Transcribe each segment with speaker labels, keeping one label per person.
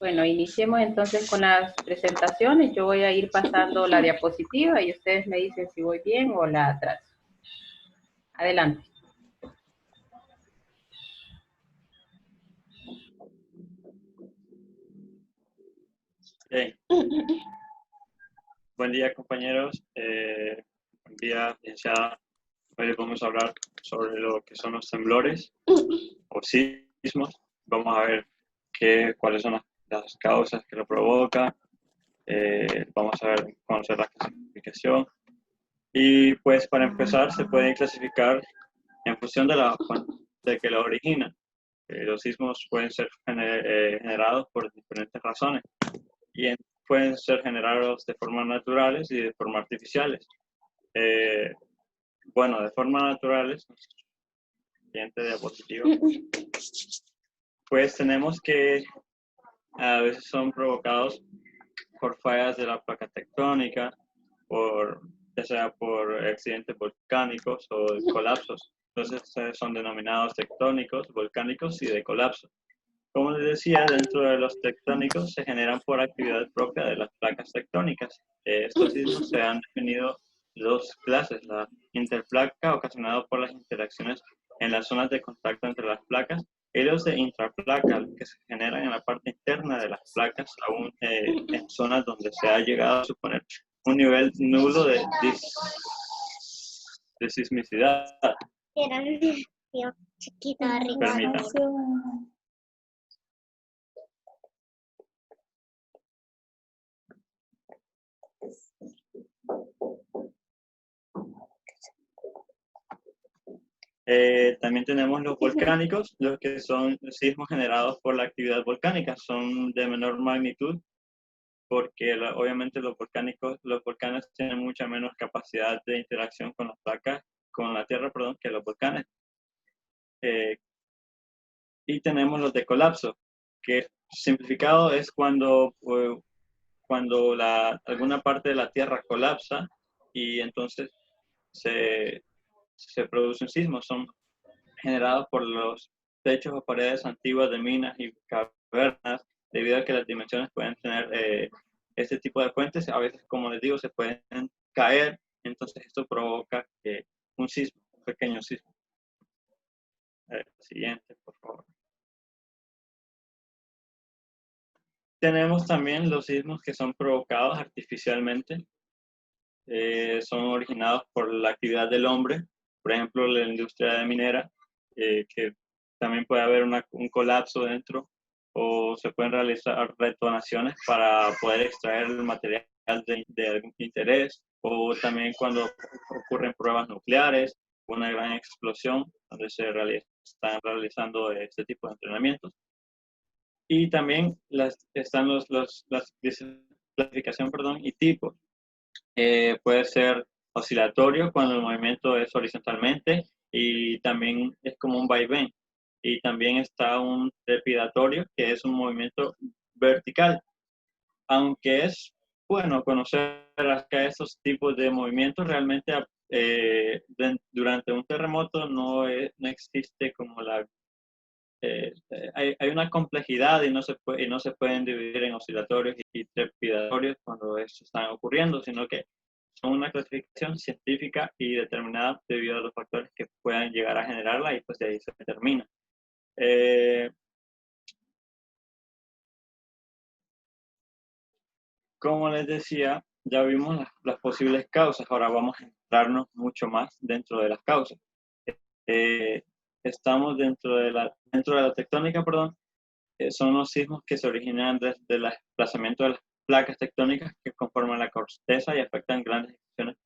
Speaker 1: Bueno, iniciemos entonces con las presentaciones. Yo voy a ir pasando la diapositiva y ustedes me dicen si voy bien o la atrás. Adelante.
Speaker 2: Bien. Buen día, compañeros. Buen día, licenciada. Hoy les vamos a hablar sobre lo que son los temblores o sismos. Vamos a ver cuáles son las causas que lo provocan. Vamos a ver, conocer la clasificación. Y pues para empezar, se pueden clasificar en función de que lo origina. Los sismos pueden ser generados por diferentes razones y pueden ser generados de forma naturales y de forma artificiales. Bueno, de forma naturales, siguiente diapositiva, pues tenemos que a veces son provocados por fallas de la placa tectónica, ya sea por accidentes volcánicos o de colapsos. Entonces son denominados tectónicos, volcánicos y de colapso. Como les decía, dentro de los tectónicos se generan por actividad propia de las placas tectónicas. Estos sismos se han definido dos clases: la interplaca, ocasionado por las interacciones en las zonas de contacto entre las placas, y los de intraplaca, que se generan en la parte interna de las placas, aún en zonas donde se ha llegado a suponer un nivel nulo de sismicidad.
Speaker 3: Era un chiquito arriba.
Speaker 2: Permítanme. También tenemos los volcánicos, los que son sismos generados por la actividad volcánica. Son de menor magnitud porque obviamente los volcanes tienen mucha menos capacidad de interacción con la tierra, que los volcanes. Y tenemos los de colapso, que simplificado es cuando alguna parte de la tierra colapsa y entonces se produce un sismo. Son generados por los techos o paredes antiguas de minas y cavernas, debido a que las dimensiones pueden tener este tipo de puentes. A veces, como les digo, se pueden caer, entonces esto provoca un sismo, un pequeño sismo. Siguiente, por favor. Tenemos también los sismos que son provocados artificialmente. Son originados por la actividad del hombre, por ejemplo, la industria minera, que también puede haber un colapso dentro, o se pueden realizar detonaciones para poder extraer el material de algún interés, o también cuando ocurren pruebas nucleares, una gran explosión donde están realizando este tipo de entrenamientos. Y también están las clasificación, y tipos. Puede ser oscilatorio cuando el movimiento es horizontalmente y también es como un vaivén. Y también está un trepidatorio, que es un movimiento vertical. Aunque es bueno conocer acá estos tipos de movimientos, realmente durante un terremoto no existe como hay una complejidad y no se pueden dividir en oscilatorios y trepidatorios cuando estos están ocurriendo, sino que son una clasificación científica y determinada debido a los factores que puedan llegar a generarla, y pues de ahí se determina. Como les decía, ya vimos las posibles causas, ahora vamos a entrarnos mucho más dentro de las causas. Estamos dentro de la tectónica, son los sismos que se originan desde el desplazamiento de las placas tectónicas que conforman la corteza y afectan grandes extensiones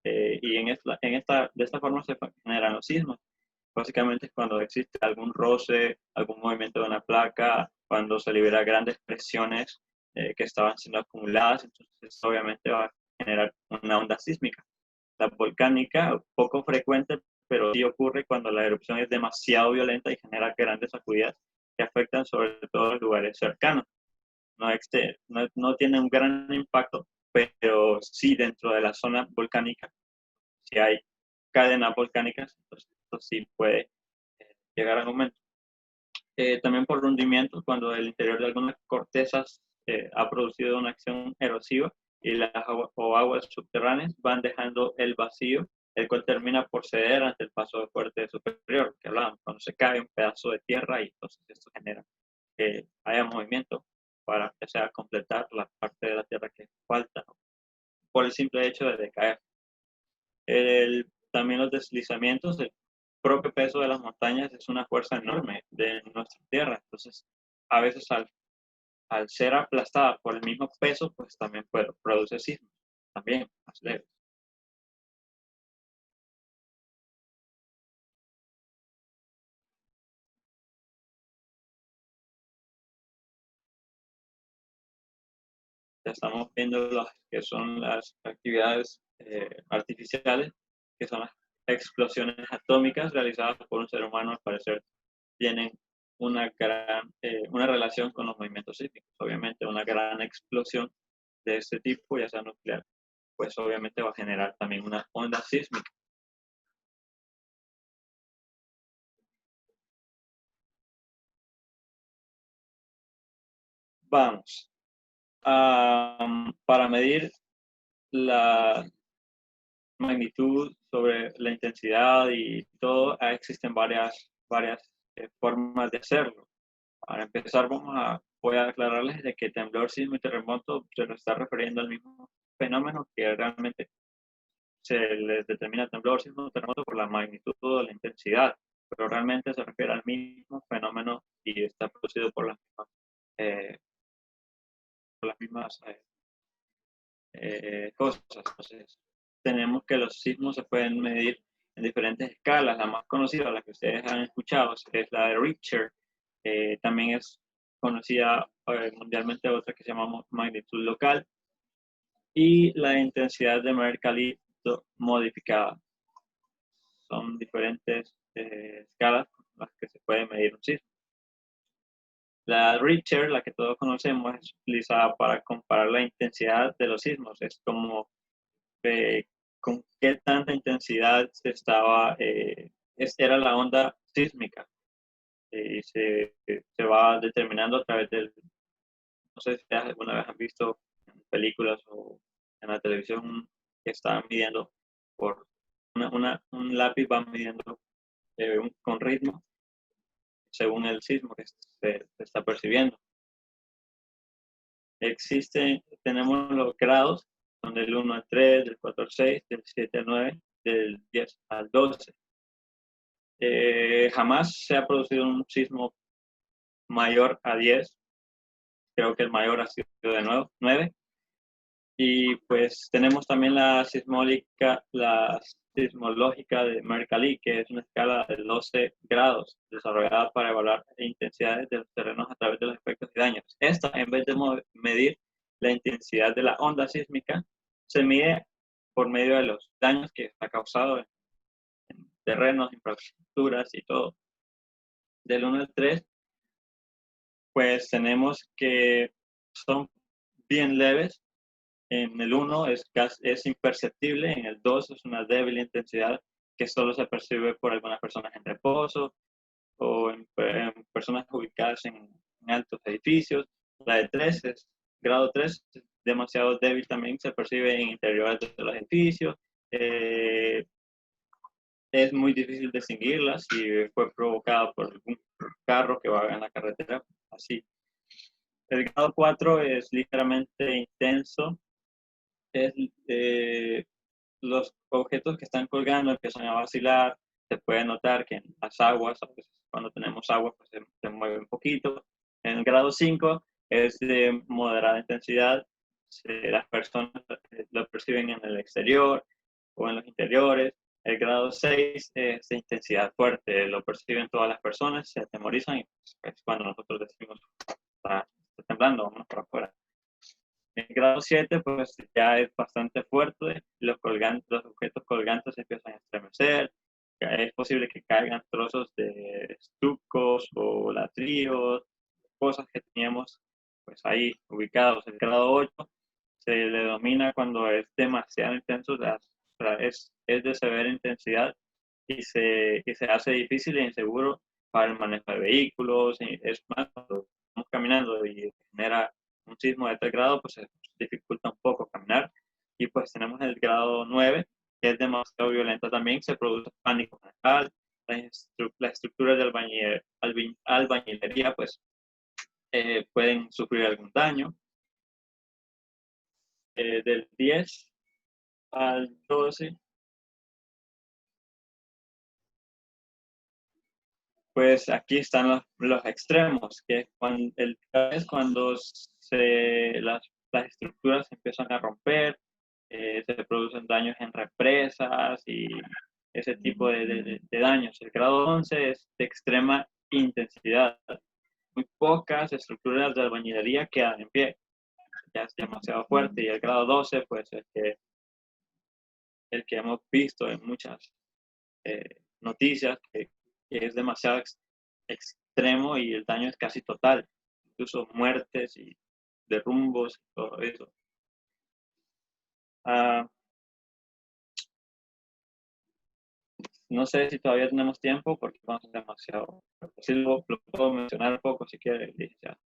Speaker 2: y de esta forma se generan los sismos. Básicamente es cuando existe algún roce, algún movimiento de una placa, cuando se libera grandes presiones que estaban siendo acumuladas, entonces obviamente va a generar una onda sísmica. La volcánica, poco frecuente, pero sí ocurre cuando la erupción es demasiado violenta y genera grandes sacudidas que afectan sobre todo los lugares cercanos. No tiene un gran impacto, pero sí dentro de la zona volcánica, si hay cadenas volcánicas, entonces esto sí puede llegar al momento. También por hundimiento, cuando el interior de algunas cortezas ha producido una acción erosiva y las aguas subterráneas van dejando el vacío, el cual termina por ceder ante el paso de fuerte superior, que hablábamos, cuando se cae un pedazo de tierra y entonces esto genera que haya movimiento para que sea completar la parte de la tierra que falta, ¿no? Por el simple hecho de decaer. También los deslizamientos, el propio peso de las montañas es una fuerza enorme de nuestra tierra. Entonces, a veces al ser aplastada por el mismo peso, pues también produce sismos, también más leves. Ya estamos viendo lo que son las actividades artificiales, que son las explosiones atómicas realizadas por un ser humano. Al parecer tienen una relación con los movimientos sísmicos. Obviamente una gran explosión de este tipo, ya sea nuclear, pues obviamente va a generar también una onda sísmica. Vamos. Para medir la magnitud, sobre la intensidad y todo, existen varias formas de hacerlo. Para empezar, voy a aclararles de que temblor, sismo y terremoto se nos está refiriendo al mismo fenómeno, que realmente se les determina temblor, sismo, terremoto por la magnitud o la intensidad, pero realmente se refiere al mismo fenómeno y está producido por las mismas cosas. Entonces, tenemos que los sismos se pueden medir en diferentes escalas. La más conocida, la que ustedes han escuchado, es la de Richter. También es conocida mundialmente otra que se llama magnitud local, y la intensidad de Mercalli modificada. Son diferentes escalas con las que se puede medir un sismo. La Richter, la que todos conocemos, es utilizada para comparar la intensidad de los sismos. Es como con qué tanta intensidad era la onda sísmica. Y se va determinando a través del, no sé si alguna vez han visto en películas o en la televisión que están midiendo por un lápiz, va midiendo con ritmo según el sismo que se está percibiendo. Tenemos los grados, son del 1 al 3, del 4 al 6, del 7 al 9, del 10 al 12. Jamás se ha producido un sismo mayor a 10. Creo que el mayor ha sido de 9. Y pues tenemos también la sismológica de Mercalli, que es una escala de 12 grados, desarrollada para evaluar intensidades de los terrenos a través de los efectos y daños. Esta, en vez de medir la intensidad de la onda sísmica, se mide por medio de los daños que ha causado en terrenos, infraestructuras y todo. Del 1 al 3, pues tenemos que son bien leves. En el 1 es imperceptible, en el 2 es una débil intensidad que solo se percibe por algunas personas en reposo o en personas ubicadas en altos edificios. La de 3 es grado 3, es demasiado débil, también se percibe en interiores de los edificios. Es muy difícil distinguirla si fue provocada por algún carro que va en la carretera, así. El grado 4 es ligeramente intenso. Los objetos que están colgando empiezan a vacilar. Se puede notar que en las aguas, a veces cuando tenemos agua, pues se mueve un poquito. En el grado 5 es de moderada intensidad. Las personas lo perciben en el exterior o en los interiores. El grado 6 es de intensidad fuerte, lo perciben todas las personas, se atemorizan y pues, es cuando nosotros decimos, está temblando, vámonos para afuera. El grado 7 pues ya es bastante fuerte, los objetos colgantes empiezan a estremecer, es posible que caigan trozos de estucos o ladrillos, cosas que teníamos pues ahí ubicados. El grado 8 se le denomina cuando es demasiado intenso, es de severa intensidad y se hace difícil e inseguro para el manejo de vehículos. Y es más, cuando estamos caminando y genera un sismo de 3 grados, pues se dificulta un poco caminar. Y pues tenemos el grado 9, que es demasiado violenta también, se produce pánico general, las estructuras de albañilería pues pueden sufrir algún daño. Del 10 al 12, pues aquí están los extremos, que es cuando las estructuras empiezan a romper, se producen daños en represas y ese tipo de daños. El grado 11 es de extrema intensidad. Muy pocas estructuras de albañilería quedan en pie. Ya es demasiado fuerte. Y el grado 12, pues el que hemos visto en muchas noticias, que es demasiado extremo y el daño es casi total. Incluso muertes y derrumbos y todo eso. No sé si todavía tenemos tiempo porque vamos demasiado. Sí, lo puedo mencionar un poco si quiere, Licia.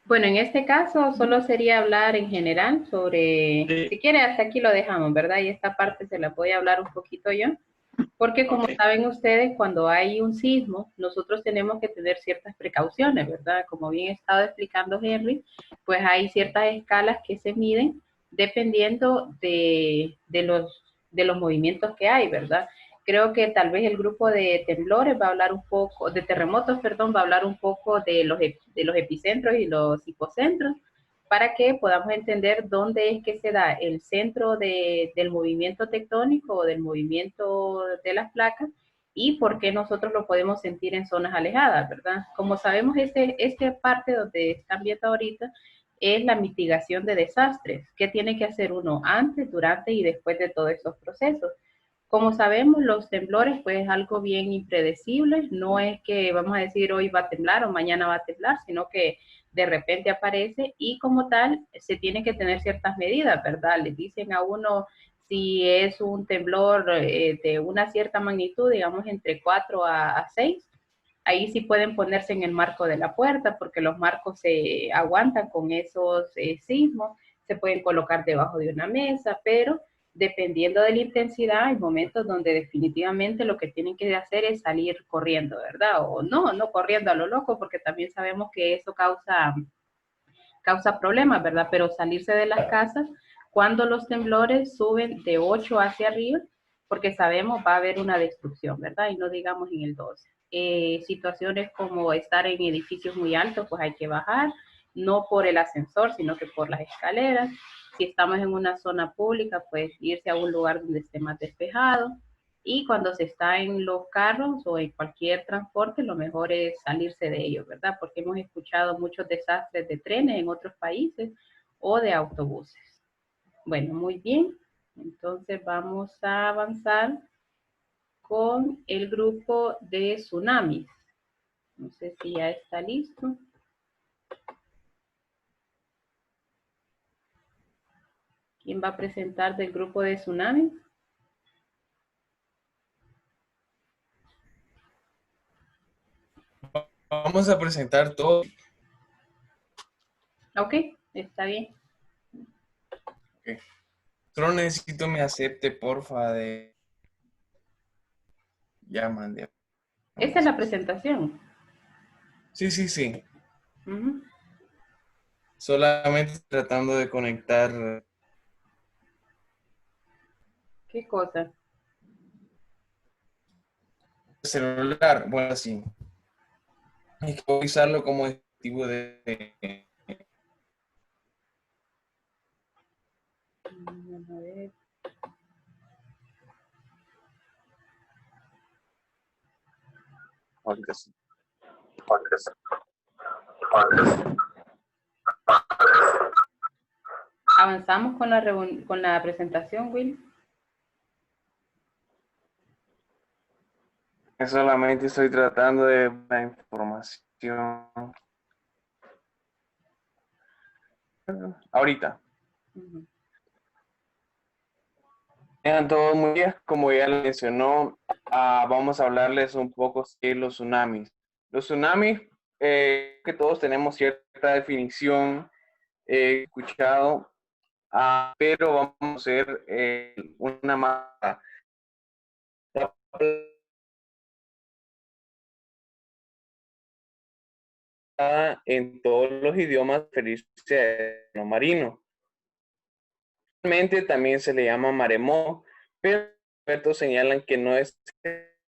Speaker 1: Bueno, en este caso solo sería hablar en general sobre,
Speaker 2: Sí.
Speaker 1: si quiere hasta aquí lo dejamos, ¿verdad? Y esta parte se la voy a hablar un poquito yo, porque como saben ustedes, cuando hay un sismo, nosotros tenemos que tener ciertas precauciones, ¿verdad? Como bien ha estado explicando Henry, pues hay ciertas escalas que se miden dependiendo de los movimientos que hay, ¿verdad? Creo que tal vez el grupo de temblores va a hablar un poco, de terremotos, perdón, va a hablar un poco de los epicentros y los hipocentros, para que podamos entender dónde es que se da el centro del movimiento tectónico o del movimiento de las placas y por qué nosotros lo podemos sentir en zonas alejadas, ¿verdad? Como sabemos, esta parte donde están viendo ahorita es la mitigación de desastres. ¿Qué tiene que hacer uno antes, durante y después de todos esos procesos? Como sabemos, los temblores pues es algo bien impredecible, no es que vamos a decir hoy va a temblar o mañana va a temblar, sino que de repente aparece y como tal se tiene que tener ciertas medidas, ¿verdad? Le dicen a uno si es un temblor de una cierta magnitud, digamos entre 4 a 6, ahí sí pueden ponerse en el marco de la puerta porque los marcos se aguantan con esos sismos, se pueden colocar debajo de una mesa, pero dependiendo de la intensidad, hay momentos donde definitivamente lo que tienen que hacer es salir corriendo, ¿verdad? O no corriendo a lo loco, porque también sabemos que eso causa problemas, ¿verdad? Pero salirse de las casas cuando los temblores suben de 8 hacia arriba, porque sabemos va a haber una destrucción, ¿verdad? Y no digamos en el 12. Situaciones como estar en edificios muy altos, pues hay que bajar, no por el ascensor, sino que por las escaleras. Si estamos en una zona pública, pues irse a un lugar donde esté más despejado. Y cuando se está en los carros o en cualquier transporte, lo mejor es salirse de ellos, ¿verdad? Porque hemos escuchado muchos desastres de trenes en otros países o de autobuses. Bueno, muy bien. Entonces vamos a avanzar con el grupo de tsunamis. No sé si ya está listo. ¿Quién va a presentar del grupo de tsunamis?
Speaker 4: Vamos a presentar todo.
Speaker 1: Ok, está bien.
Speaker 4: Okay. Solo necesito me acepte, porfa, de... Ya mandé.
Speaker 1: Esta es la presentación.
Speaker 4: Sí.
Speaker 1: Uh-huh.
Speaker 4: Solamente tratando de conectar
Speaker 1: ¿Qué cosa?
Speaker 4: el celular. Bueno, sí. Hay que usarlo como dispositivo de...
Speaker 1: Vamos a ver. Avanzamos con la presentación, Will.
Speaker 4: Solamente estoy tratando de la información. Ahorita.
Speaker 1: Uh-huh.
Speaker 4: Sean todos muy bien, como ya lo mencionó, vamos a hablarles un poco de los tsunamis. Los tsunamis, que todos tenemos cierta definición, escuchado, pero vamos a hacer una mapa en todos los idiomas referirse a lo marino. Realmente también se le llama maremoto, pero expertos señalan que no es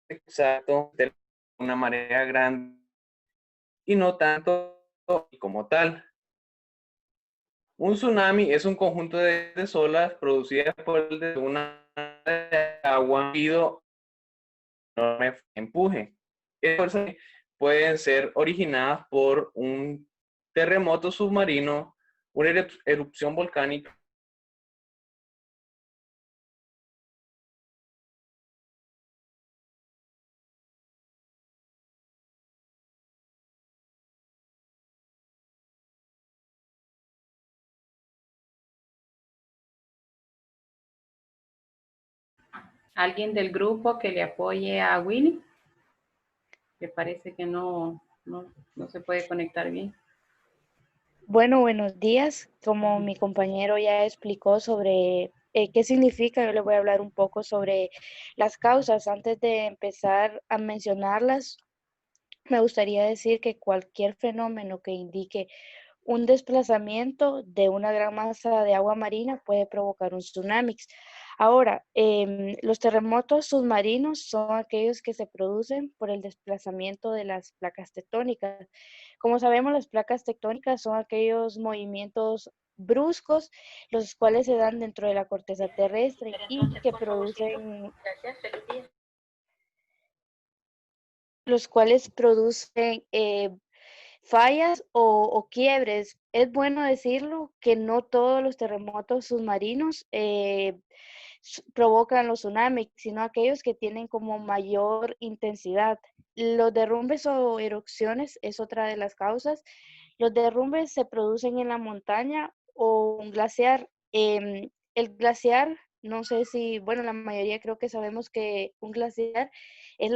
Speaker 4: exacto de una marea grande y no tanto como tal. Un tsunami es un conjunto de olas producidas por una de agua debido a un enorme empuje. Estas fuerzas pueden ser originadas por un terremoto submarino, una erupción volcánica.
Speaker 1: ¿Alguien del grupo que le apoye a Willy? Que parece que no se puede conectar bien.
Speaker 5: Bueno, buenos días. Como mi compañero ya explicó sobre qué significa, yo le voy a hablar un poco sobre las causas. Antes de empezar a mencionarlas, me gustaría decir que cualquier fenómeno que indique un desplazamiento de una gran masa de agua marina puede provocar un tsunami. Ahora, los terremotos submarinos son aquellos que se producen por el desplazamiento de las placas tectónicas. Como sabemos, las placas tectónicas son aquellos movimientos bruscos, los cuales se dan dentro de la corteza terrestre y que producen fallas o quiebres. Es bueno decirlo que no todos los terremotos submarinos provocan los tsunamis, sino aquellos que tienen como mayor intensidad. Los derrumbes o erupciones es otra de las causas. Los derrumbes se producen en la montaña o un glaciar. El glaciar, no sé si, bueno, la mayoría creo que sabemos que un glaciar es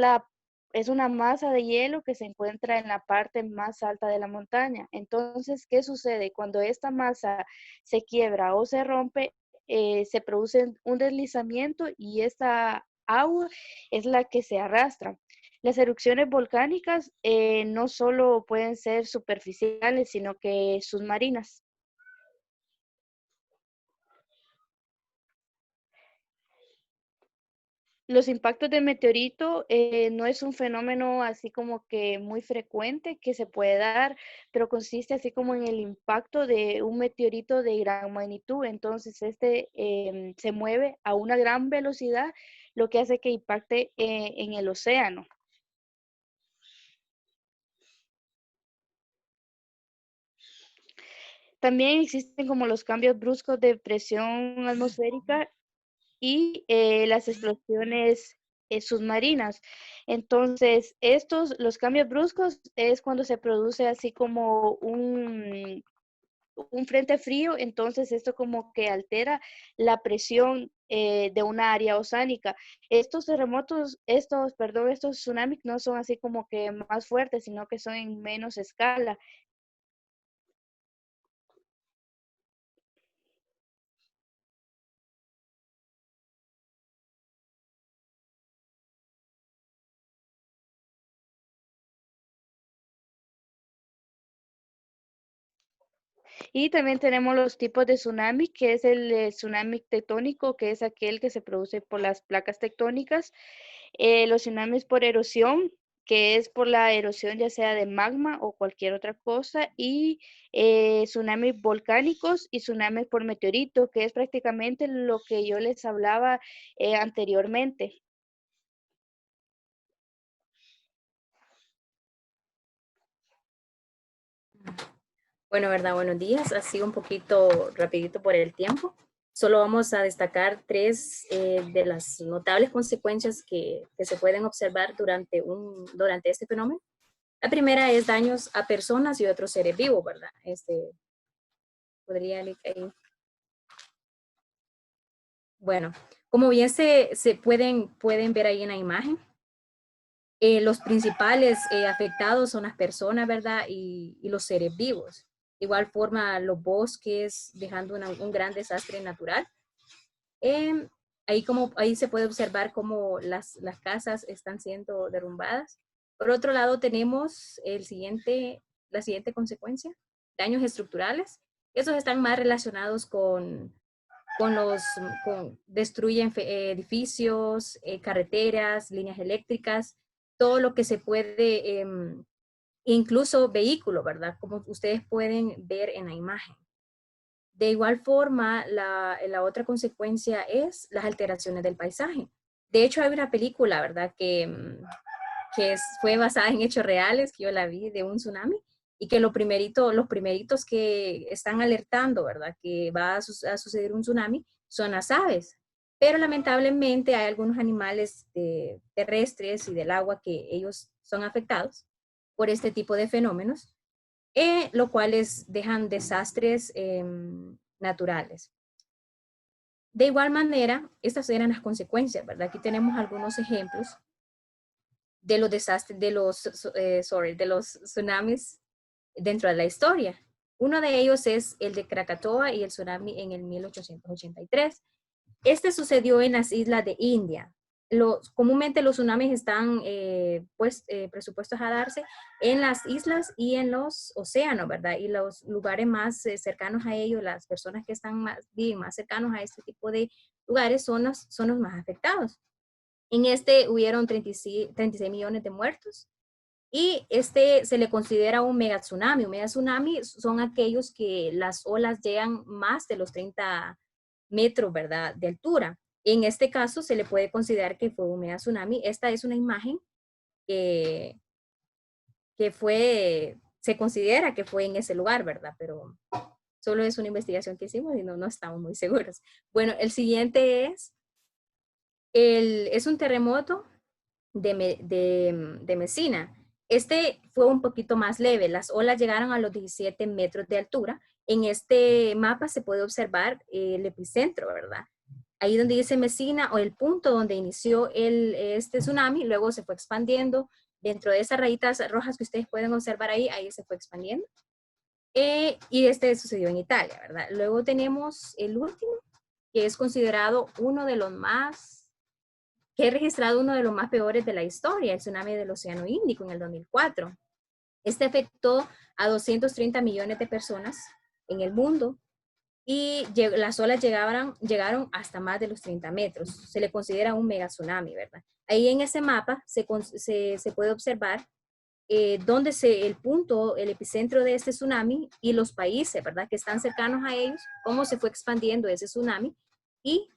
Speaker 5: es una masa de hielo que se encuentra en la parte más alta de la montaña. Entonces, ¿qué sucede? Cuando esta masa se quiebra o se rompe, se produce un deslizamiento y esta agua es la que se arrastra. Las erupciones volcánicas no solo pueden ser superficiales, sino que submarinas. Los impactos de meteorito no es un fenómeno así como que muy frecuente que se puede dar, pero consiste así como en el impacto de un meteorito de gran magnitud. Entonces, este se mueve a una gran velocidad, lo que hace que impacte en el océano. También existen como los cambios bruscos de presión atmosférica y las explosiones submarinas. Entonces, los cambios bruscos es cuando se produce así como un frente frío, entonces esto como que altera la presión de una área oceánica. Estos tsunamis no son así como que más fuertes, sino que son en menos escala. Y también tenemos los tipos de tsunami, que es el tsunami tectónico, que es aquel que se produce por las placas tectónicas. Los tsunamis por erosión, que es por la erosión ya sea de magma o cualquier otra cosa. Y tsunamis volcánicos y tsunamis por meteorito, que es prácticamente lo que yo les hablaba anteriormente.
Speaker 6: Bueno, ¿verdad? Buenos días. Así un poquito rapidito por el tiempo. Solo vamos a destacar tres de las notables consecuencias que se pueden observar durante este fenómeno. La primera es daños a personas y otros seres vivos, ¿verdad? Podría ahí. Bueno, Como bien se pueden ver ahí en la imagen, los principales afectados son las personas, ¿verdad? Y los seres vivos. De igual forma, los bosques, dejando un gran desastre natural. Em, ahí se puede observar cómo las casas están siendo derrumbadas. Por otro lado, tenemos la siguiente consecuencia, daños estructurales. Esos están más relacionados destruyen edificios, carreteras, líneas eléctricas, todo lo que se puede, incluso vehículos, ¿verdad? Como ustedes pueden ver en la imagen. De igual forma, la otra consecuencia es las alteraciones del paisaje. De hecho, hay una película, ¿verdad? Fue basada en hechos reales, que yo la vi, de un tsunami, y que los primeritos que están alertando, ¿verdad? Que va a suceder un tsunami, son las aves. Pero lamentablemente hay algunos animales terrestres y del agua que ellos son afectados por este tipo de fenómenos, lo cual dejan desastres naturales. De igual manera, estas eran las consecuencias, ¿verdad? Aquí tenemos algunos ejemplos de los desastres, de los tsunamis dentro de la historia. Uno de ellos es el de Krakatoa y el tsunami en el 1883. Este sucedió en las islas de India. Comúnmente los tsunamis están presupuestos a darse en las islas y en los océanos, ¿verdad? Y los lugares más cercanos a ellos, las personas que viven más cercanos a este tipo de lugares son los más afectados. En hubieron 36 millones de muertos y se le considera un mega tsunami. Un mega tsunami son aquellos que las olas llegan más de los 30 metros, ¿verdad?, de altura. En este caso se le puede considerar que fue un mega tsunami. Esta es una imagen que se considera que fue en ese lugar, ¿verdad? Pero solo es una investigación que hicimos y no estamos muy seguros. Bueno, el siguiente es un terremoto de Messina. Este fue un poquito más leve. Las olas llegaron a los 17 metros de altura. En este mapa se puede observar el epicentro, ¿verdad? Ahí donde dice Messina, o el punto donde inició este tsunami, luego se fue expandiendo. Dentro de esas rayitas rojas que ustedes pueden observar ahí se fue expandiendo. Y este sucedió en Italia, ¿verdad? Luego tenemos el último, que es considerado que he registrado uno de los más peores de la historia, el tsunami del Océano Índico en el 2004. Este afectó a 230 millones de personas en el mundo y las olas llegaron hasta más de los 30 metros. Se le considera un mega tsunami, ¿verdad? Ahí en ese mapa se puede observar dónde el epicentro de este tsunami y los países, ¿verdad?, que están cercanos a ellos, cómo se fue expandiendo ese tsunami y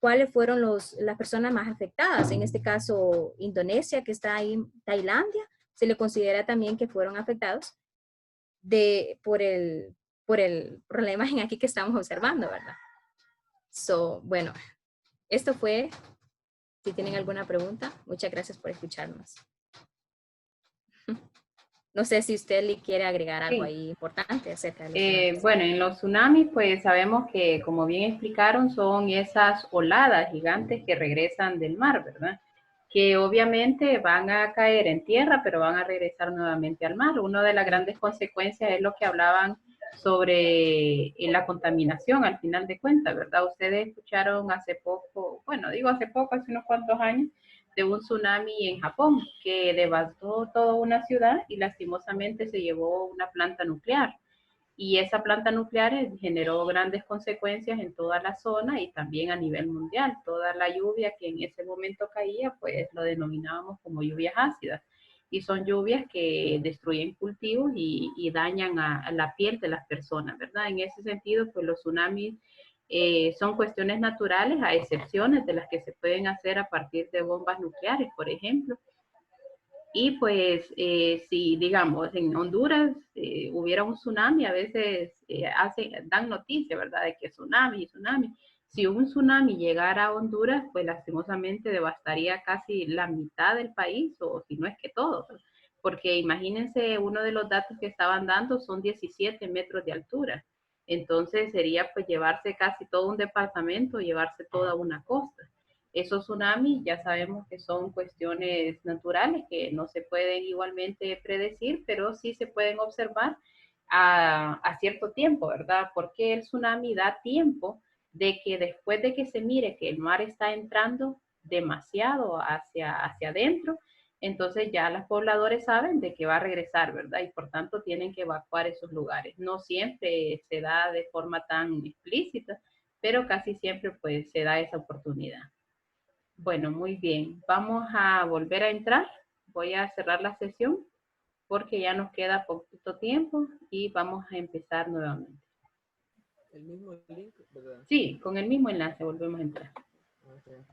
Speaker 6: cuáles fueron las personas más afectadas. En este caso, Indonesia, que está ahí, Tailandia, se le considera también que fueron afectados por el problema en aquí que estamos observando, ¿verdad? Bueno, esto fue. Si tienen alguna pregunta, muchas gracias por escucharnos. No sé si usted le quiere agregar algo ahí importante acerca de los tsunamis.
Speaker 1: Bueno, en los tsunamis, pues sabemos que, como bien explicaron, son esas oladas gigantes que regresan del mar, ¿verdad? Que obviamente van a caer en tierra, pero van a regresar nuevamente al mar. Una de las grandes consecuencias es lo que hablaban sobre la contaminación, al final de cuentas, ¿verdad? Ustedes escucharon hace poco, bueno, digo hace poco, hace unos cuantos años, de un tsunami en Japón que devastó toda una ciudad y lastimosamente se llevó una planta nuclear. Y esa planta nuclear generó grandes consecuencias en toda la zona y también a nivel mundial. Toda la lluvia que en ese momento caía, pues lo denominábamos como lluvias ácidas. Y son lluvias que destruyen cultivos y dañan a la piel de las personas, ¿verdad? En ese sentido, pues los tsunamis son cuestiones naturales, a excepciones de las que se pueden hacer a partir de bombas nucleares, por ejemplo. Y pues si, digamos, en Honduras hubiera un tsunami, a veces dan noticia, ¿verdad?, de que tsunami. Si un tsunami llegara a Honduras, pues lastimosamente devastaría casi la mitad del país, o si no es que todo, ¿verdad? Porque imagínense, uno de los datos que estaban dando son 17 metros de altura. Entonces sería pues llevarse casi todo un departamento, llevarse toda una costa. Esos tsunamis ya sabemos que son cuestiones naturales que no se pueden igualmente predecir, pero sí se pueden observar a cierto tiempo, ¿verdad? Porque el tsunami da tiempo de que después de que se mire que el mar está entrando demasiado hacia adentro, entonces ya los pobladores saben de que va a regresar, ¿verdad? Y por tanto tienen que evacuar esos lugares. No siempre se da de forma tan explícita, pero casi siempre pues se da esa oportunidad. Bueno, muy bien. Vamos a volver a entrar. Voy a cerrar la sesión porque ya nos queda poquito tiempo y vamos a empezar nuevamente.
Speaker 7: El mismo link, ¿verdad?
Speaker 1: Sí, con el mismo enlace volvemos a entrar.
Speaker 7: Okay.